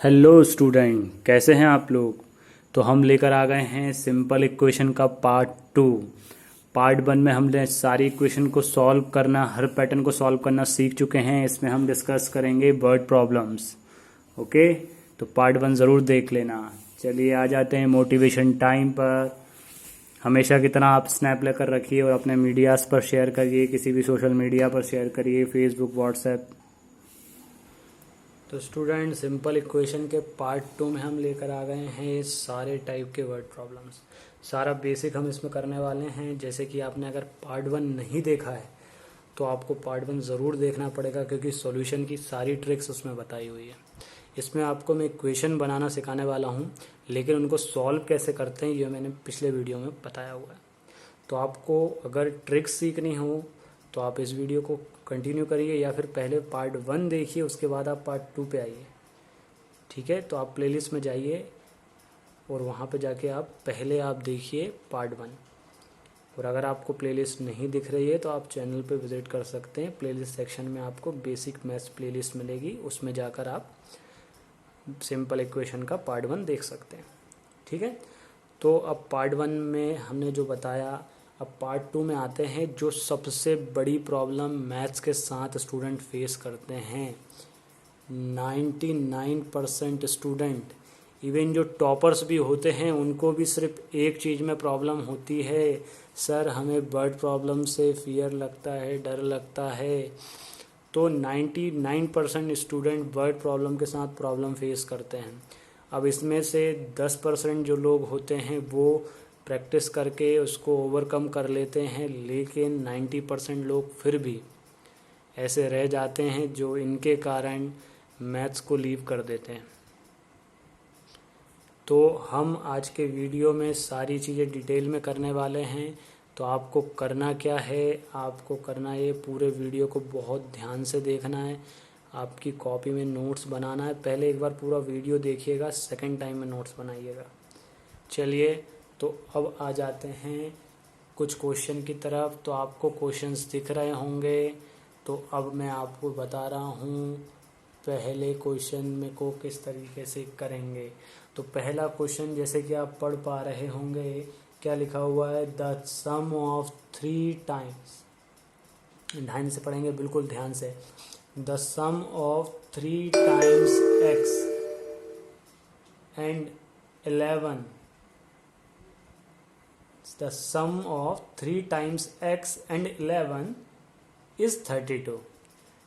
Hello student, कैसे हैं आप लोग। तो हम लेकर आ गए हैं सिंपल इक्वेशन का पार्ट 2। पार्ट 1 में हमने सारी इक्वेशन को सॉल्व करना, हर पैटर्न को सॉल्व करना सीख चुके हैं। इसमें हम डिस्कस करेंगे वर्ड प्रॉब्लम्स। ओके, तो पार्ट 1 ज़रूर देख लेना। चलिए आ जाते हैं मोटिवेशन टाइम पर। हमेशा की तरह आप स्नैप लेकर रखिए और अपने मीडियाज़ पर शेयर करिए, किसी भी सोशल मीडिया पर शेयर करिए, फेसबुक, व्हाट्सएप। तो स्टूडेंट, सिंपल इक्वेशन के पार्ट 2 में हम लेकर आ गए हैं ये सारे टाइप के वर्ड प्रॉब्लम्स। सारा बेसिक हम इसमें करने वाले हैं। जैसे कि आपने अगर पार्ट 1 नहीं देखा है तो आपको पार्ट 1 ज़रूर देखना पड़ेगा, क्योंकि सॉल्यूशन की सारी ट्रिक्स उसमें बताई हुई है। इसमें आपको मैं इक्वेशन बनाना सिखाने वाला हूँ, लेकिन उनको सॉल्व कैसे करते हैं ये मैंने पिछले वीडियो में बताया हुआ है। तो आपको अगर ट्रिक्स सीखनी हो तो आप इस वीडियो को कंटिन्यू करिए, या फिर पहले पार्ट 1 देखिए, उसके बाद आप पार्ट 2 पे आइए। ठीक है, तो आप प्लेलिस्ट में जाइए और वहाँ पे जाके आप पहले आप देखिए पार्ट 1। और अगर आपको प्लेलिस्ट नहीं दिख रही है तो आप चैनल पे विज़िट कर सकते हैं। प्लेलिस्ट सेक्शन में आपको बेसिक मैथ्स प्लेलिस्ट मिलेगी, उसमें जाकर आप सिंपल इक्वेशन का पार्ट 1 देख सकते हैं। ठीक है, तो अब पार्ट 1 में हमने जो बताया, अब पार्ट 2 में आते हैं। जो सबसे बड़ी प्रॉब्लम मैथ्स के साथ स्टूडेंट फेस करते हैं, 99% स्टूडेंट, इवन जो टॉपर्स भी होते हैं, उनको भी सिर्फ एक चीज़ में प्रॉब्लम होती है, सर हमें वर्ड प्रॉब्लम से फियर लगता है, डर लगता है। तो 99% स्टूडेंट वर्ड प्रॉब्लम के साथ प्रॉब्लम फेस करते हैं। अब इसमें से 10% जो लोग होते हैं वो प्रैक्टिस करके उसको ओवरकम कर लेते हैं, लेकिन 90% लोग फिर भी ऐसे रह जाते हैं जो इनके कारण मैथ्स को लीव कर देते हैं। तो हम आज के वीडियो में सारी चीज़ें डिटेल में करने वाले हैं। तो आपको करना क्या है, आपको करना है पूरे वीडियो को बहुत ध्यान से देखना है। आपकी कॉपी में नोट्स बनाना है। पहले एक बार पूरा वीडियो देखिएगा, सेकंड टाइम में नोट्स बनाइएगा। चलिए, तो अब आ जाते हैं कुछ क्वेश्चन की तरफ। तो आपको क्वेश्चंस दिख रहे होंगे, तो अब मैं आपको बता रहा हूँ पहले क्वेश्चन में को किस तरीके से करेंगे। तो पहला क्वेश्चन जैसे कि आप पढ़ पा रहे होंगे, क्या लिखा हुआ है, द सम ऑफ 3 टाइम्स। ध्यान से पढ़ेंगे, बिल्कुल ध्यान से। The sum of 3 times x and 11, the sum of 3 times x and 11 is 32।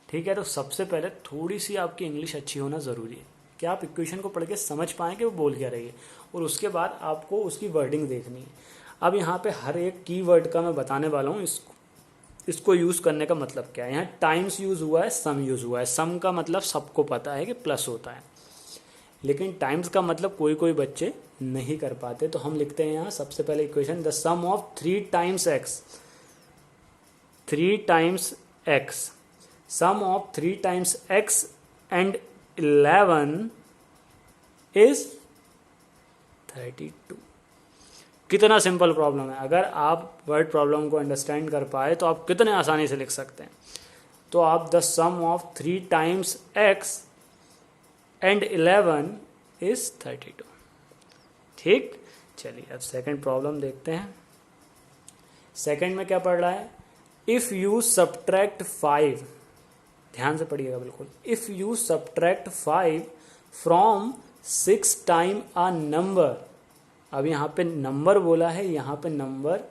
ठीक है, तो सबसे पहले थोड़ी सी आपकी इंग्लिश अच्छी होना ज़रूरी है कि आप इक्वेशन को पढ़ के समझ पाएँ कि वो बोल क्या रही है, और उसके बाद आपको उसकी वर्डिंग देखनी है। अब यहाँ पे हर एक की वर्ड का मैं बताने वाला हूँ, इसको यूज़ करने का मतलब क्या है। यहाँ टाइम्स यूज़ हुआ है, सम यूज़ हुआ है। सम का मतलब सबको पता है कि प्लस होता है, लेकिन टाइम्स का मतलब कोई कोई बच्चे नहीं कर पाते। तो हम लिखते हैं यहाँ सबसे पहले equation, the sum of 3 times x, 3 times x, sum of 3 times x and 11 is 32। कितना सिंपल प्रॉब्लम है। अगर आप वर्ड प्रॉब्लम को अंडरस्टैंड कर पाए तो आप कितने आसानी से लिख सकते हैं। तो आप the sum of 3 times x and 11 is 32। ठीक, चलिए अब सेकंड प्रॉब्लम देखते हैं। सेकंड में क्या पढ़ रहा है, इफ यू सब्ट्रैक्ट 5, ध्यान से पढ़िएगा बिल्कुल, if you subtract 5 from 6 time a number. अब यहाँ पे नंबर बोला है, यहाँ पे नंबर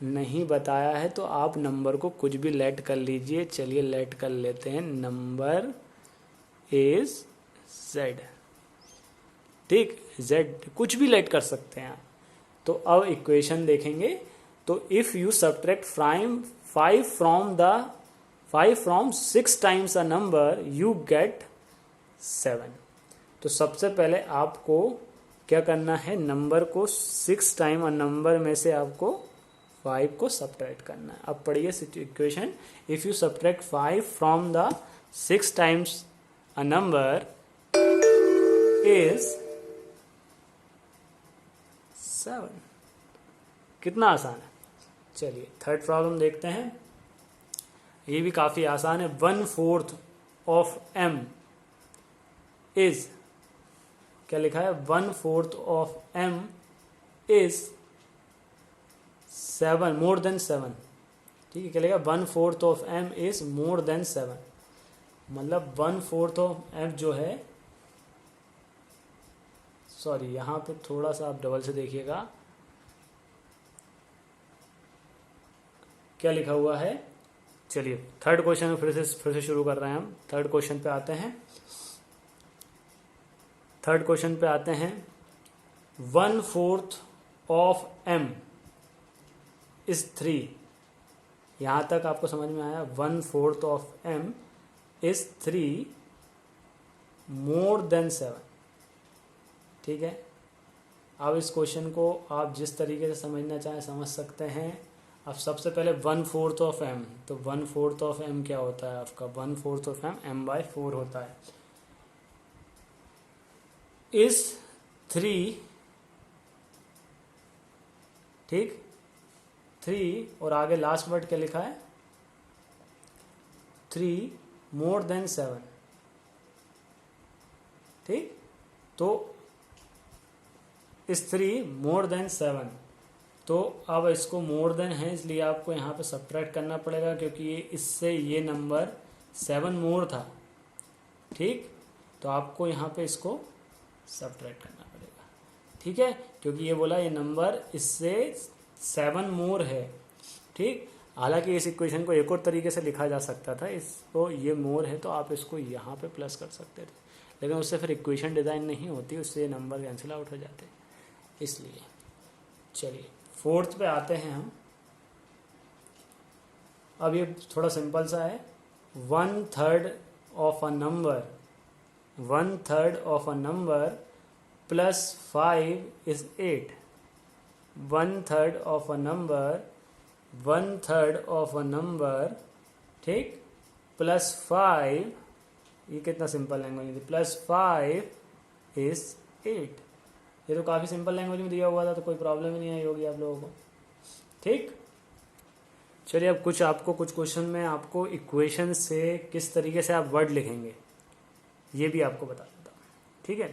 नहीं बताया है, तो आप नंबर को कुछ भी लेट कर लीजिए। चलिए लेट कर लेते हैं, नंबर इज z। ठीक, z कुछ भी लेट कर सकते हैं आप। तो अब इक्वेशन देखेंगे। तो if you subtract 5 from 6 times a number you get 7। तो सबसे पहले आपको क्या करना है, नंबर को 6 टाइम अ नंबर में से आपको 5 को सब्ट्रैक्ट करना है। अब पढ़िए equation, if you subtract 5 from the 6 times a number is 7। कितना आसान है। चलिए थर्ड प्रॉब्लम देखते हैं, ये भी काफ़ी आसान है। 1/4 ऑफ m इज क्या लिखा है, 1/4 of m is 7 more than 7। ठीक है, क्या लिखा, 1/4 of m is more than 7, मतलब 1/4 ऑफ m जो है, सॉरी यहाँ पे थोड़ा सा आप डबल से देखिएगा, क्या लिखा हुआ है। चलिए थर्ड क्वेश्चन में फिर से शुरू कर रहे हैं हम। थर्ड क्वेश्चन पे आते हैं। थर्ड क्वेश्चन पे आते हैं। 1/4 ऑफ m इज 3। यहां तक आपको समझ में आया। 1/4 of m is 3 more than 7। ठीक है, अब इस क्वेश्चन को आप जिस तरीके से समझना चाहें समझ सकते हैं। अब सबसे पहले 1/4 ऑफ m, तो 1/4 ऑफ m क्या होता है आपका, 1/4 ऑफ m/4 होता है। इस 3, ठीक, 3 और आगे लास्ट वर्ड क्या लिखा है, 3 मोर देन 7। ठीक, तो इस 3 मोर देन 7, तो अब इसको मोर देन है इसलिए आपको यहाँ पे सब्ट्रैक्ट करना पड़ेगा, क्योंकि ये इससे ये नंबर 7 मोर था। ठीक, तो आपको यहाँ पे इसको सब्ट्रैक्ट करना पड़ेगा। ठीक है, क्योंकि ये बोला ये नंबर इससे 7 मोर है। ठीक, हालांकि इस इक्वेशन को एक और तरीके से लिखा जा सकता था, इसको ये मोर है तो आप इसको यहाँ पे प्लस कर सकते थे, लेकिन उससे फिर इक्वेशन डिज़ाइन नहीं होती, उससे ये नंबर कैंसिल आउट हो जाते, इसलिए। चलिए फोर्थ पे आते हैं हम। अब ये थोड़ा सिंपल सा है। 1/3 of a number, 1/3 of a number plus 5 is 8। 1/3 of a number, 1/3 of a number, ठीक, प्लस 5, ये कितना सिंपल लैंग्वेज में, प्लस 5 इज 8। ये तो काफ़ी सिंपल लैंग्वेज में दिया हुआ था, तो कोई प्रॉब्लम ही नहीं आई होगी आप लोगों को। ठीक, चलिए अब कुछ क्वेश्चन में आपको इक्वेशन से किस तरीके से आप वर्ड लिखेंगे ये भी आपको बता देता हूँ। ठीक है,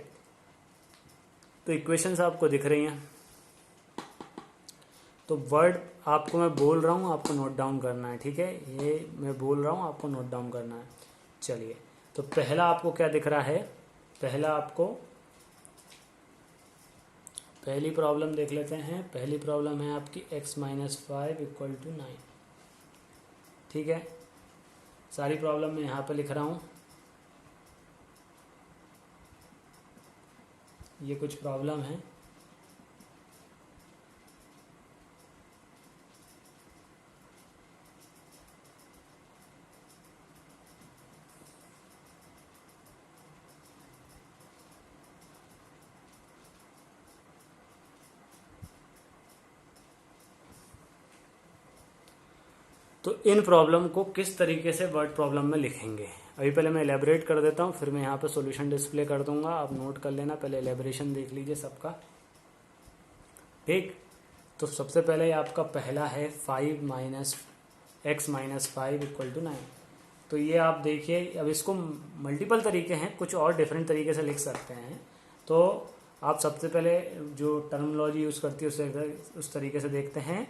तो इक्वेशंस आपको दिख रही हैं, तो वर्ड आपको मैं बोल रहा हूँ, आपको नोट डाउन करना है। ठीक है, ये मैं बोल रहा हूँ, आपको नोट डाउन करना है। चलिए, तो पहला आपको क्या दिख रहा है, पहला आपको पहली प्रॉब्लम देख लेते हैं। पहली प्रॉब्लम है आपकी x - 5 = 9। ठीक है, सारी प्रॉब्लम मैं यहाँ पे लिख रहा हूँ। ये कुछ प्रॉब्लम है। तो इन प्रॉब्लम को किस तरीके से वर्ड प्रॉब्लम में लिखेंगे, अभी पहले मैं एलेबरेट कर देता हूँ, फिर मैं यहाँ पे सॉल्यूशन डिस्प्ले कर दूंगा, आप नोट कर लेना, पहले एलेबरेशन देख लीजिए सबका। ठीक, तो सबसे पहले आपका पहला है 5 - x - 5 = 9। तो ये आप देखिए, अब इसको मल्टीपल तरीके हैं, कुछ और डिफरेंट तरीके से लिख सकते हैं। तो आप सबसे पहले जो टर्मिनोलॉजी यूज़ करती है उस तरीके से देखते हैं।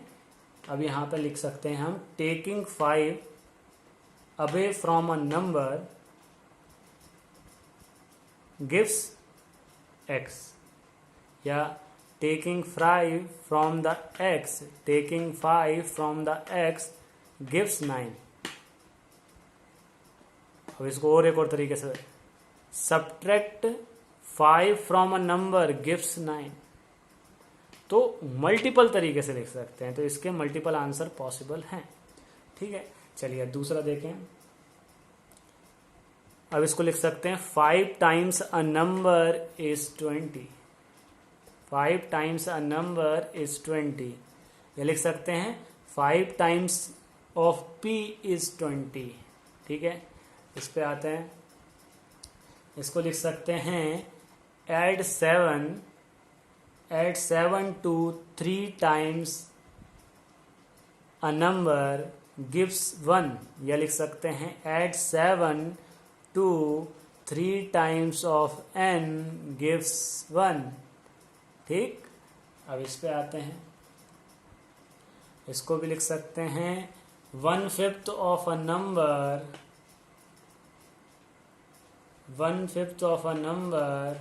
अब यहाँ पे लिख सकते हैं हम, taking 5 away from a number gives x, या taking 5 from the x, taking 5 from the x gives 9। अब इसको और एक और तरीके से, subtract 5 from a number gives 9। तो मल्टीपल तरीके से लिख सकते हैं, तो इसके मल्टीपल आंसर पॉसिबल हैं। ठीक है, चलिए दूसरा देखें। अब इसको लिख सकते हैं 5 times a number is 20। 5 times a number is 20। ये लिख सकते हैं 5 टाइम्स ऑफ p इज 20। ठीक है, इस पे आते हैं। इसको लिख सकते हैं add 7 to 3 times a number gives 1। या लिख सकते हैं add 7 to 3 times of n gives 1। ठीक, अब इस पे आते हैं, इसको भी लिख सकते हैं 1/5 of a number, 1/5 of a number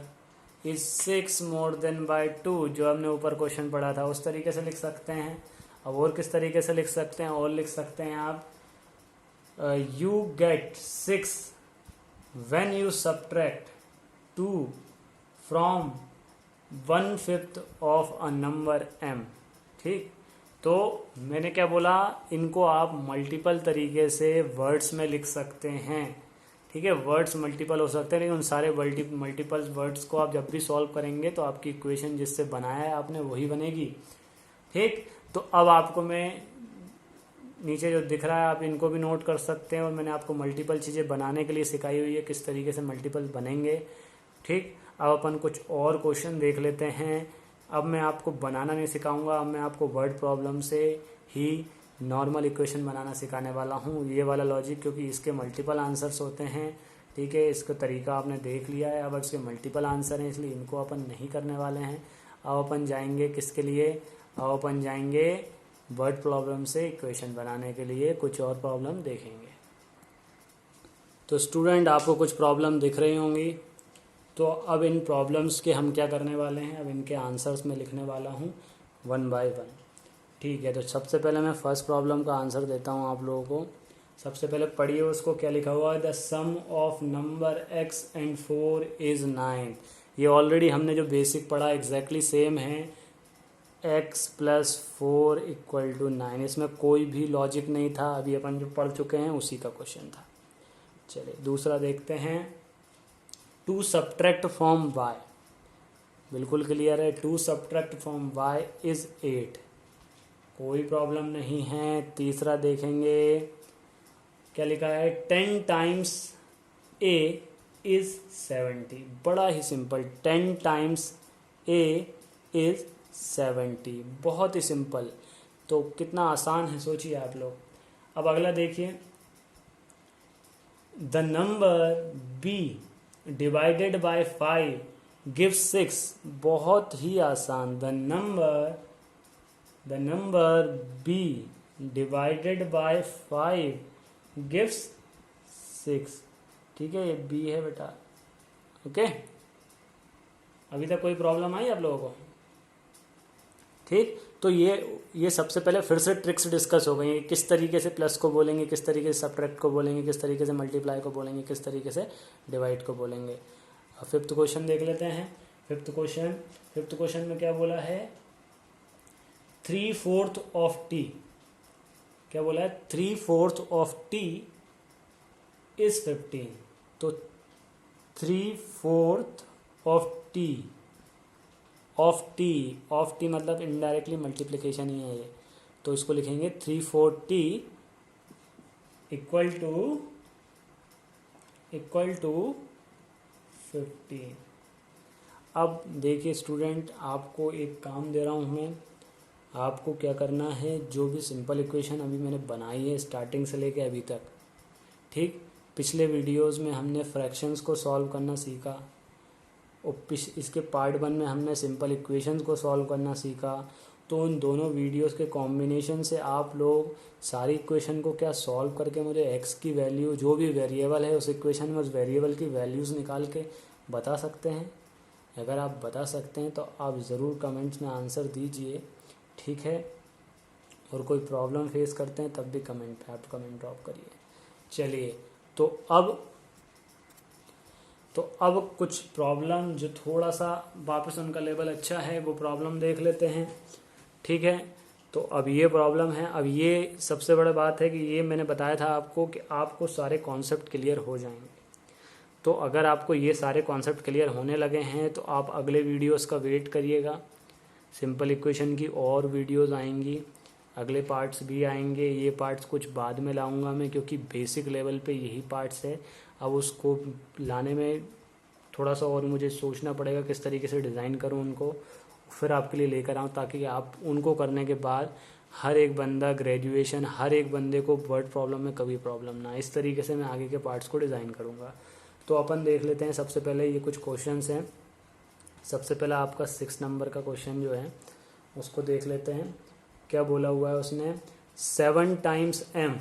is 6 more than by 2, जो हमने ऊपर क्वेश्चन पढ़ा था उस तरीके से लिख सकते हैं। अब और किस तरीके से लिख सकते हैं, और लिख सकते हैं आप you get 6 when you subtract 2 from 1/5 of a number m। ठीक, तो मैंने क्या बोला, इनको आप मल्टीपल तरीके से वर्ड्स में लिख सकते हैं। ठीक है, वर्ड्स मल्टीपल हो सकते हैं, लेकिन उन सारे मल्टीपल वर्ड्स को आप जब भी सॉल्व करेंगे तो आपकी इक्वेशन जिससे बनाया है आपने वही बनेगी। ठीक, तो अब आपको मैं नीचे जो दिख रहा है आप इनको भी नोट कर सकते हैं, और मैंने आपको मल्टीपल चीज़ें बनाने के लिए सिखाई हुई है किस तरीके से मल्टीपल बनेंगे। ठीक, अब अपन कुछ और क्वेश्चन देख लेते हैं। अब मैं आपको बनाना नहीं सिखाऊंगा, अब मैं आपको वर्ड प्रॉब्लम से ही नॉर्मल इक्वेशन बनाना सिखाने वाला हूँ। ये वाला लॉजिक, क्योंकि इसके मल्टीपल आंसर्स होते हैं। ठीक है, इसका तरीका आपने देख लिया है, अब इसके मल्टीपल आंसर हैं इसलिए इनको अपन नहीं करने वाले हैं। अब अपन जाएंगे किसके लिए, अब अपन जाएंगे वर्ड प्रॉब्लम से इक्वेशन बनाने के लिए, कुछ और प्रॉब्लम देखेंगे। तो स्टूडेंट आपको कुछ प्रॉब्लम दिख रही होंगी, तो अब इन प्रॉब्लम्स के हम क्या करने वाले हैं, अब इनके आंसर्स में लिखने वाला हूँ 1 बाय 1। ठीक है, तो सबसे पहले मैं फर्स्ट प्रॉब्लम का आंसर देता हूँ आप लोगों को। सबसे पहले पढ़िए उसको, क्या लिखा हुआ है, the sum of number x and 4 is 9। ये ऑलरेडी हमने जो बेसिक पढ़ा एग्जैक्टली सेम है, x + 4 = 9। इसमें कोई भी लॉजिक नहीं था, अभी अपन जो पढ़ चुके हैं उसी का क्वेश्चन था। चलिए दूसरा देखते हैं, टू सब्ट्रैक्ट फ्रॉम y, बिल्कुल क्लियर है, two subtract from y is 8, कोई प्रॉब्लम नहीं है। तीसरा देखेंगे, क्या लिखा है, 10 टाइम्स a इज 70, बड़ा ही सिंपल, 10 टाइम्स a इज 70, बहुत ही सिंपल। तो कितना आसान है सोचिए आप लोग। अब अगला देखिए, the number b divided by 5 gives 6, बहुत ही आसान। The number b divided by 5 gives 6। ठीक है, ये b है बेटा। ओके, अभी तक कोई प्रॉब्लम आई आप लोगों को? ठीक, तो ये सबसे पहले फिर से ट्रिक्स डिस्कस हो गई, किस तरीके से प्लस को बोलेंगे, किस तरीके से सब्ट्रैक्ट को बोलेंगे, किस तरीके से मल्टीप्लाई को बोलेंगे, किस तरीके से डिवाइड को बोलेंगे। अब फिफ्थ क्वेश्चन देख लेते हैं। फिफ्थ क्वेश्चन में क्या बोला है, 3/4 ऑफ टी, क्या बोला है, 3/4 ऑफ टी इज 15। तो 3/4 ऑफ टी मतलब इनडायरेक्टली मल्टीप्लिकेशन ही है ये, तो इसको लिखेंगे 3/4t इक्वल टू 15। अब देखिए स्टूडेंट, आपको एक काम दे रहा हूँ मैं, आपको क्या करना है, जो भी सिंपल इक्वेशन अभी मैंने बनाई है स्टार्टिंग से लेके अभी तक, ठीक, पिछले वीडियोस में हमने फ्रैक्शंस को सॉल्व करना सीखा, और इसके पार्ट 1 में हमने सिंपल इक्वेशंस को सॉल्व करना सीखा। तो उन दोनों वीडियोस के कॉम्बिनेशन से आप लोग सारी इक्वेशन को क्या सॉल्व करके मुझे x की वैल्यू, जो भी वेरिएबल है उस इक्वेशन में, उस वेरिएबल की वैल्यूज़ निकाल के बता सकते हैं। अगर आप बता सकते हैं तो आप ज़रूर कमेंट्स में आंसर दीजिए, ठीक है। और कोई प्रॉब्लम फेस करते हैं तब भी आप कमेंट ड्रॉप करिए। चलिए, तो अब कुछ प्रॉब्लम जो थोड़ा सा वापस उनका लेवल अच्छा है वो प्रॉब्लम देख लेते हैं, ठीक है। तो अब ये प्रॉब्लम है, अब ये सबसे बड़ा बात है कि ये मैंने बताया था आपको कि आपको सारे कॉन्सेप्ट क्लियर हो जाएंगे। तो अगर आपको ये सारे कॉन्सेप्ट क्लियर होने लगे हैं तो आप अगले वीडियोस का वेट करिएगा। सिंपल इक्वेशन की और वीडियोस आएंगी, अगले पार्ट्स भी आएंगे। ये पार्ट्स कुछ बाद में लाऊंगा मैं, क्योंकि बेसिक लेवल पे यही पार्ट्स है। अब उसको लाने में थोड़ा सा और मुझे सोचना पड़ेगा किस तरीके से डिज़ाइन करूं उनको, फिर आपके लिए लेकर आऊं, ताकि आप उनको करने के बाद हर एक बंदा ग्रेजुएशन, हर एक बंदे को वर्ड प्रॉब्लम में कभी प्रॉब्लम ना, इस तरीके से मैं आगे के पार्ट्स को डिज़ाइन करूंगा। तो अपन देख लेते हैं सबसे पहले ये कुछ क्वेश्चंस हैं। सबसे पहला आपका 6 नंबर का क्वेश्चन जो है उसको देख लेते हैं। क्या बोला हुआ है उसने, 7 times m,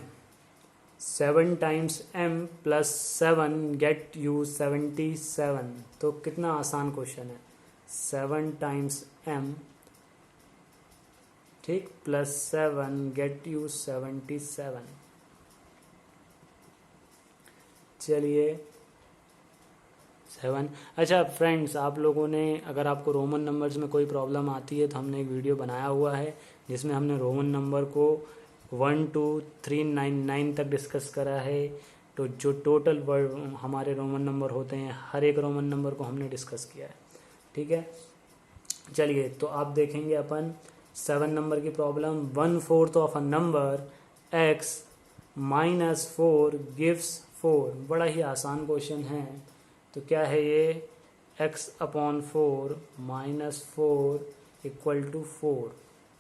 7 times m plus 7 get you 77। तो कितना आसान क्वेश्चन है, 7 टाइम्स m ठीक प्लस 7 गेट यू 77। चलिए 7। अच्छा फ्रेंड्स, आप लोगों ने अगर आपको रोमन नंबर्स में कोई प्रॉब्लम आती है तो हमने एक वीडियो बनाया हुआ है जिसमें हमने रोमन नंबर को 1 2 3 9 9 तक डिस्कस करा है। तो जो टोटल वर्ड हमारे रोमन नंबर होते हैं, हर एक रोमन नंबर को हमने डिस्कस किया है। ठीक है, चलिए तो आप देखेंगे अपन 7 नंबर की problem. 1/4 of a number x minus 4 gives 4। बड़ा ही आसान क्वेश्चन है। तो क्या है ये, x/4 माइनस 4 इक्वल टू 4।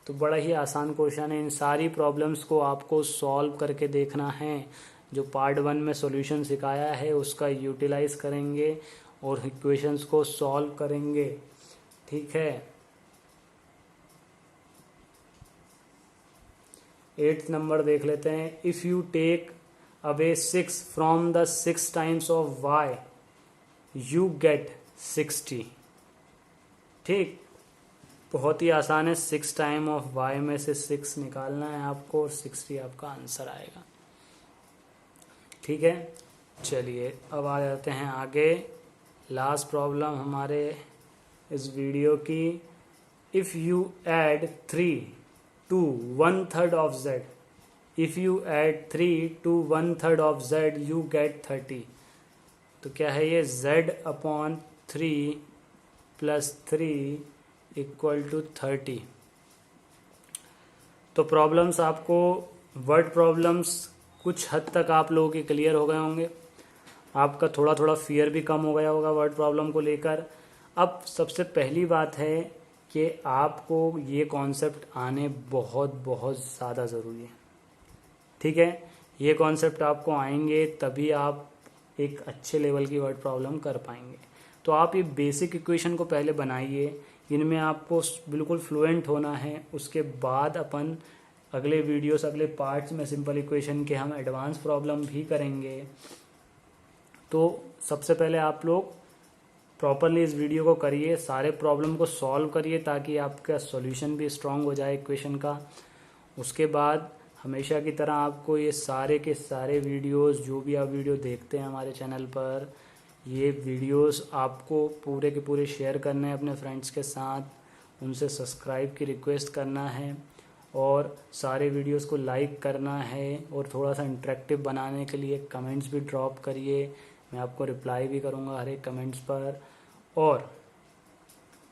तो बड़ा ही आसान क्वेश्चन है। इन सारी प्रॉब्लम्स को आपको सॉल्व करके देखना है। जो पार्ट 1 में सॉल्यूशन सिखाया है उसका यूटिलाइज करेंगे और इक्वेशंस को सॉल्व करेंगे। ठीक है, 8th नंबर देख लेते हैं। If you take away 6 from the 6 times of y you get 60। ठीक, बहुत ही आसान है। 6 टाइम ऑफ y में से 6 निकालना है आपको और 60 आपका आंसर आएगा। ठीक है, चलिए अब आ जाते हैं आगे। लास्ट प्रॉब्लम हमारे इस वीडियो की। If you add 3 to 1/3 of z, if you add 3 to 1/3 of z you get 30। तो क्या है ये, z/3 प्लस 3 इक्वल टू 30। तो प्रॉब्लम्स आपको, वर्ड प्रॉब्लम्स कुछ हद तक आप लोगों के क्लियर हो गए होंगे। आपका थोड़ा थोड़ा फियर भी कम हो गया होगा वर्ड प्रॉब्लम को लेकर। अब सबसे पहली बात है कि आपको ये कॉन्सेप्ट आने बहुत बहुत ज़्यादा ज़रूरी है। ठीक है, ये कॉन्सेप्ट आपको आएंगे तभी आप एक अच्छे लेवल की वर्ड प्रॉब्लम कर पाएंगे। तो आप ये बेसिक इक्वेशन को पहले बनाइए, इनमें आपको बिल्कुल फ्लुएंट होना है। उसके बाद अपन अगले वीडियोस, अगले पार्ट्स में सिंपल इक्वेशन के हम एडवांस प्रॉब्लम भी करेंगे। तो सबसे पहले आप लोग प्रॉपरली इस वीडियो को करिए, सारे प्रॉब्लम को सॉल्व करिए ताकि आपका सॉल्यूशन भी स्ट्रांग हो जाए इक्वेशन का। उसके बाद हमेशा की तरह आपको ये सारे के सारे वीडियोस, जो भी आप वीडियो देखते हैं हमारे चैनल पर, ये वीडियोस आपको पूरे के पूरे शेयर करने हैं अपने फ्रेंड्स के साथ, उनसे सब्सक्राइब की रिक्वेस्ट करना है और सारे वीडियोस को लाइक करना है। और थोड़ा सा इंटरेक्टिव बनाने के लिए कमेंट्स भी ड्रॉप करिए, मैं आपको रिप्लाई भी करूँगा हर एक कमेंट्स पर। और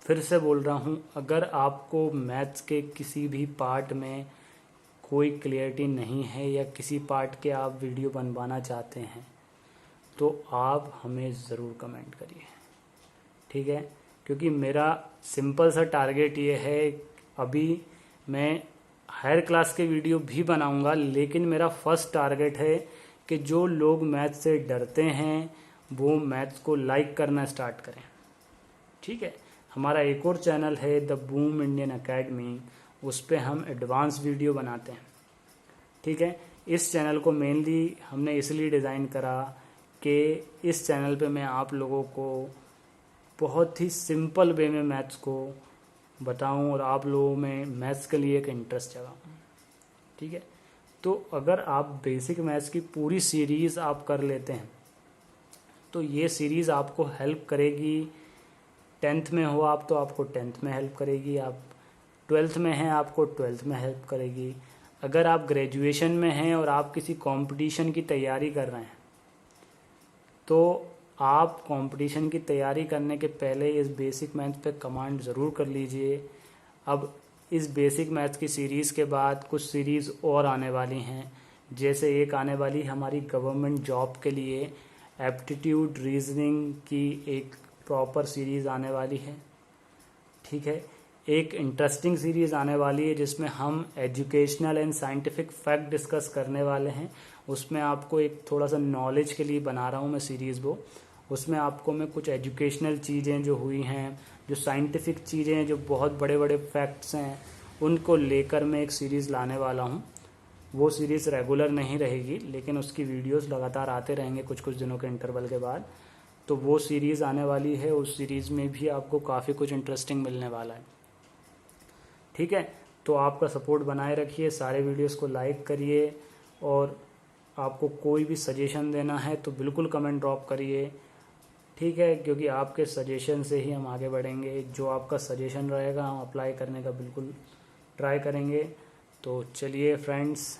फिर से बोल रहा हूँ, अगर आपको मैथ्स के किसी भी पार्ट में कोई क्लियरिटी नहीं है या किसी पार्ट के आप वीडियो बनवाना चाहते हैं तो आप हमें ज़रूर कमेंट करिए। ठीक है, क्योंकि मेरा सिंपल सा टारगेट ये है, अभी मैं हायर क्लास के वीडियो भी बनाऊंगा, लेकिन मेरा फर्स्ट टारगेट है कि जो लोग मैथ्स से डरते हैं वो मैथ्स को लाइक करना स्टार्ट करें। ठीक है, हमारा एक और चैनल है द बूम इंडियन अकेडमी, उस पर हम एडवांस वीडियो बनाते हैं। ठीक है, इस चैनल को मेनली हमने इसलिए डिज़ाइन करा कि इस चैनल पे मैं आप लोगों को बहुत ही सिंपल वे में मैथ्स को बताऊं और आप लोगों में मैथ्स के लिए एक इंटरेस्ट जगाऊं। ठीक है, तो अगर आप बेसिक मैथ्स की पूरी सीरीज़ आप कर लेते हैं तो ये सीरीज़ आपको हेल्प करेगी। 10th में हो आप तो आपको 10th में हेल्प करेगी, आप 12th में हैं आपको 12th में हेल्प करेगी। अगर आप ग्रेजुएशन में हैं और आप किसी कंपटीशन की तैयारी कर रहे हैं तो आप कंपटीशन की तैयारी करने के पहले इस बेसिक मैथ्स पे कमांड ज़रूर कर लीजिए। अब इस बेसिक मैथ्स की सीरीज़ के बाद कुछ सीरीज़ और आने वाली हैं, जैसे एक आने वाली हमारी गवर्नमेंट जॉब के लिए एप्टीट्यूड रीजनिंग की एक प्रॉपर सीरीज़ आने वाली है। ठीक है, एक इंटरेस्टिंग सीरीज़ आने वाली है जिसमें हम educational and scientific fact discuss करने वाले हैं। उसमें आपको एक थोड़ा सा नॉलेज के लिए बना रहा हूँ मैं सीरीज़ वो, उसमें आपको मैं कुछ एजुकेशनल चीज़ें जो हुई हैं, जो साइंटिफिक चीज़ें हैं, जो बहुत बड़े बड़े फैक्ट्स हैं, उनको लेकर मैं एक सीरीज़ लाने वाला हूँ। वो सीरीज़ रेगुलर नहीं रहेगी, लेकिन उसकी वीडियोस लगातार आते रहेंगे कुछ कुछ दिनों के इंटरवल के बाद। तो वो सीरीज़ आने वाली है, उस सीरीज़ में भी आपको काफ़ी कुछ इंटरेस्टिंग मिलने वाला है। ठीक है, तो आपका सपोर्ट बनाए रखिए, सारे वीडियोस को लाइक करिए, और आपको कोई भी सजेशन देना है तो बिल्कुल कमेंट ड्रॉप करिए। ठीक है, क्योंकि आपके सजेशन से ही हम आगे बढ़ेंगे। जो आपका सजेशन रहेगा हम अप्लाई करने का बिल्कुल ट्राई करेंगे। तो चलिए फ्रेंड्स,